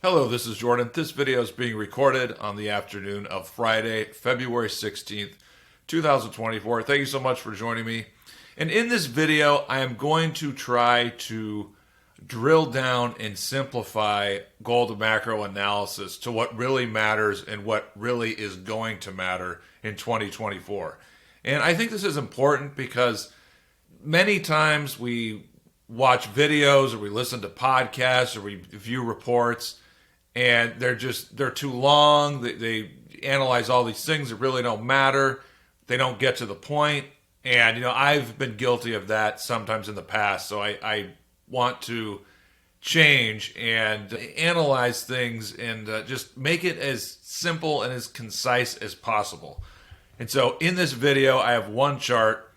Hello, this is Jordan. This video is being recorded on the afternoon of Friday, February 16th, 2024. Thank you so much for joining me. And in this video, I am going to try to drill down and simplify gold macro analysis to what really matters and what really is going to matter in 2024. And I think this is important because many times we watch videos or we listen to podcasts or we view reports and they're too long. They analyze all these things that really don't matter. They don't get to the point. And I've been guilty of that sometimes in the past. So I want to change and analyze things and just make it as simple and as concise as possible. And so in this video, I have one chart,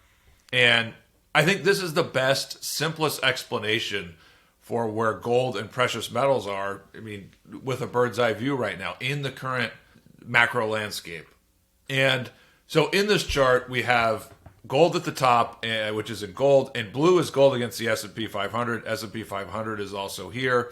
and I think this is the best, simplest explanation for where gold and precious metals are. I mean, with a bird's eye view right now in the current macro landscape. And so in this chart, we have gold at the top, which is in gold, and blue is gold against the S&P 500. S&P 500 is also here.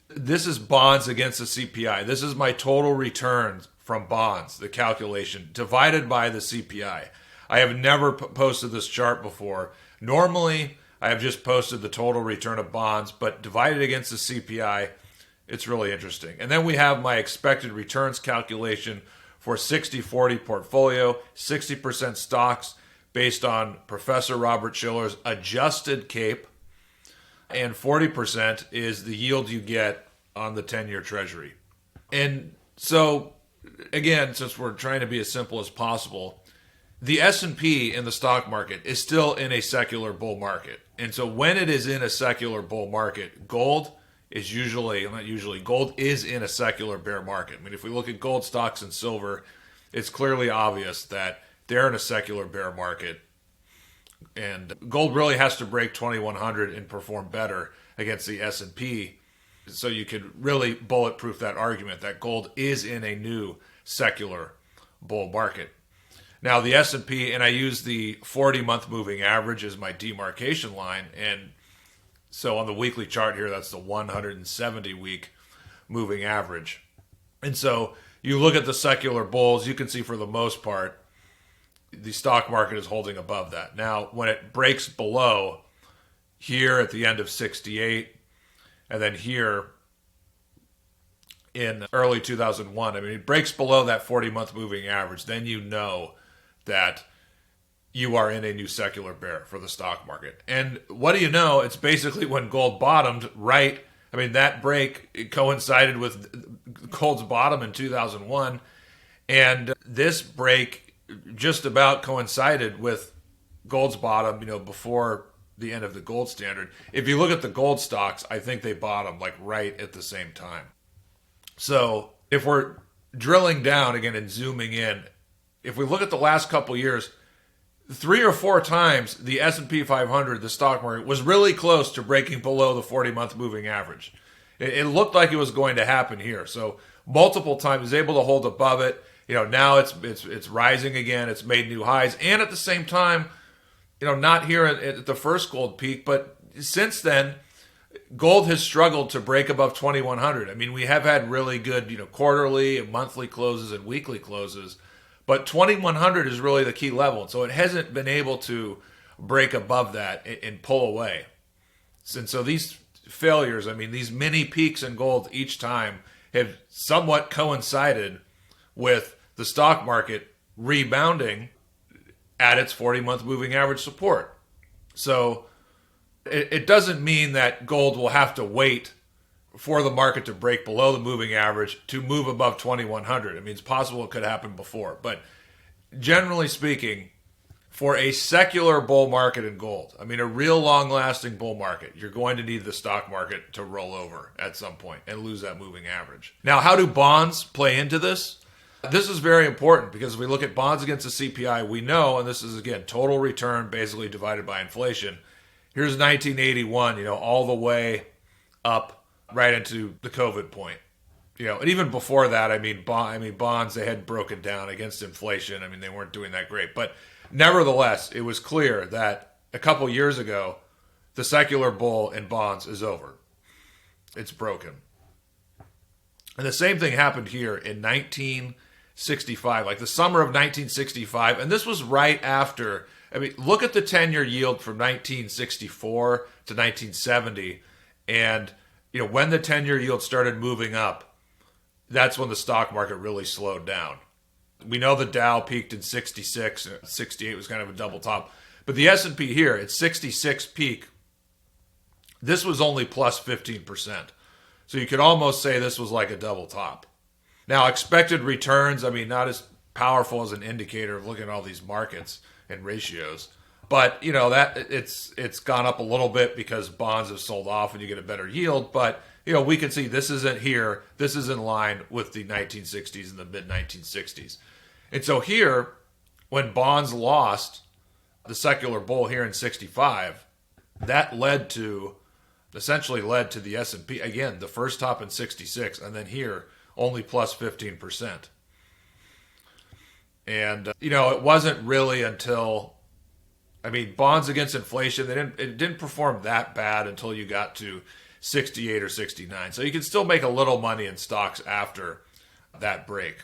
This is bonds against the CPI. This is my total returns from bonds, the calculation, divided by the CPI. I have never posted this chart before. Normally, I have just posted the total return of bonds, but divided against the CPI, it's really interesting. And then we have my expected returns calculation for 60-40 portfolio, 60% stocks based on Professor Robert Shiller's adjusted CAPE, and 40% is the yield you get on the 10-year Treasury. And so, again, since we're trying to be as simple as possible, the S&P in the stock market is still in a secular bull market. And so when it is in a secular bull market, gold is gold is in a secular bear market. I mean, if we look at gold stocks and silver, it's clearly obvious that they're in a secular bear market. And gold really has to break 2100 and perform better against the S&P. So you could really bulletproof that argument that gold is in a new secular bull market. Now, the S&P, and I use the 40-month moving average as my demarcation line. And so on the weekly chart here, that's the 170-week moving average. And so you look at the secular bulls, you can see for the most part, the stock market is holding above that. Now, when it breaks below here at the end of 68, and then here in early 2001, I mean, it breaks below that 40-month moving average, then you know that you are in a new secular bear for the stock market. And what do you know? It's basically when gold bottomed, right? I mean, that break it coincided with gold's bottom in 2001. And this break just about coincided with gold's bottom, before the end of the gold standard. If you look at the gold stocks, I think they bottomed like right at the same time. So if we're drilling down again and zooming in, if we look at the last couple years, 3 or 4 times the S&P 500, the stock market, was really close to breaking below the 40-month moving average. It looked like it was going to happen here. So multiple times is able to hold above it. Now it's rising again. It's made new highs, and at the same time, not here at the first gold peak, but since then, gold has struggled to break above 2100. I mean, we have had really good, quarterly and monthly closes and weekly closes. But 2100 is really the key level. So it hasn't been able to break above that and pull away. And so these failures, I mean, these mini peaks in gold each time have somewhat coincided with the stock market rebounding at its 40-month moving average support. So it doesn't mean that gold will have to wait for the market to break below the moving average to move above 2100. I mean, it's possible it could happen before. But generally speaking, for a secular bull market in gold, I mean, a real long-lasting bull market, you're going to need the stock market to roll over at some point and lose that moving average. Now, how do bonds play into this? This is very important because if we look at bonds against the CPI, we know, and this is, again, total return basically divided by inflation. Here's 1981, all the way up right into the COVID point. And even before that, I mean, bonds, they had broken down against inflation. I mean, they weren't doing that great. But nevertheless, it was clear that a couple years ago, the secular bull in bonds is over. It's broken. And the same thing happened here in 1965, like the summer of 1965. And this was right after, I mean, look at the 10-year yield from 1964 to 1970. And, when the 10-year yield started moving up, that's when the stock market really slowed down. We know the Dow peaked in 66, 68 was kind of a double top. But the S&P here at 66 peak, this was only plus 15%. So you could almost say this was like a double top. Now, expected returns, I mean, not as powerful as an indicator of looking at all these markets and ratios. But, that it's gone up a little bit because bonds have sold off and you get a better yield. But, we can see this isn't here. This is in line with the 1960s and the mid-1960s. And so here, when bonds lost the secular bull here in 65, that essentially led to the S&P, again, the first top in 66, and then here, only plus 15%. And, it wasn't really until, bonds against inflation, it didn't perform that bad until you got to 68 or 69. So you can still make a little money in stocks after that break.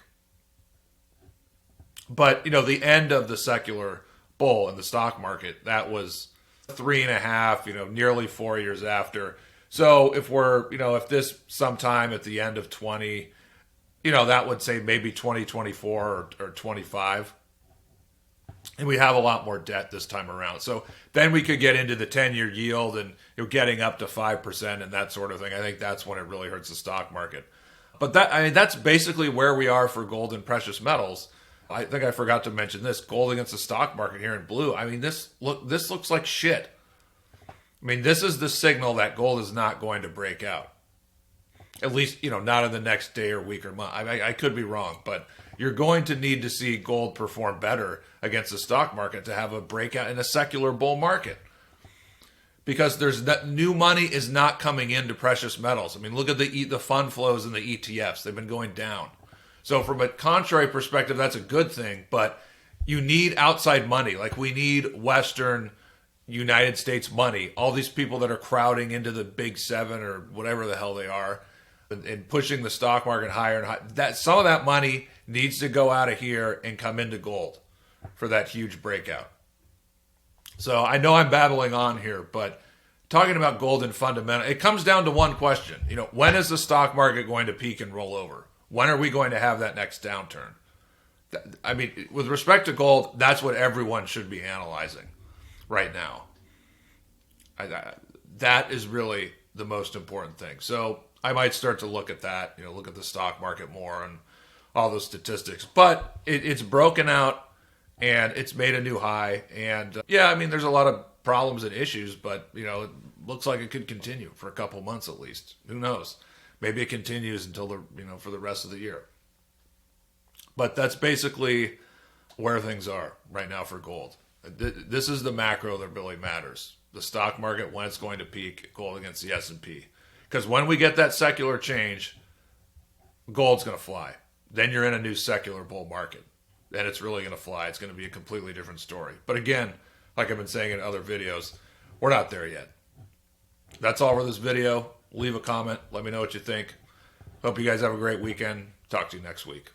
But, the end of the secular bull in the stock market, that was 3.5, nearly 4 years after. So if this sometime at the end of 20, that would say maybe 2024 or 25. And we have a lot more debt this time around. So then we could get into the 10-year yield and getting up to 5% and that sort of thing. I think that's when it really hurts the stock market. But that's basically where we are for gold and precious metals. I think I forgot to mention this. Gold against the stock market here in blue. This looks like shit. This is the signal that gold is not going to break out. At least, not in the next day or week or month. I could be wrong, but you're going to need to see gold perform better against the stock market to have a breakout in a secular bull market. Because new money is not coming into precious metals. Look at the fund flows in the ETFs. They've been going down. So from a contrary perspective, that's a good thing, but you need outside money. Like we need Western United States money. All these people that are crowding into the big seven or whatever the hell they are and pushing the stock market higher and higher. Some of that money needs to go out of here and come into gold for that huge breakout. So I know I'm babbling on here, but talking about gold and fundamental, it comes down to one question. When is the stock market going to peak and roll over? When are we going to have that next downturn? With respect to gold, that's what everyone should be analyzing right now. That is really the most important thing. So I might start to look at that, look at the stock market more and all those statistics. But it's broken out and it's made a new high. And there's a lot of problems and issues, but it looks like it could continue for a couple months at least. Who knows? Maybe it continues until for the rest of the year. But that's basically where things are right now for gold. This is the macro that really matters. The stock market, when it's going to peak, gold against the S&P. Because when we get that secular change, gold's going to fly. Then you're in a new secular bull market. And it's really going to fly. It's going to be a completely different story. But again, like I've been saying in other videos, we're not there yet. That's all for this video. Leave a comment. Let me know what you think. Hope you guys have a great weekend. Talk to you next week.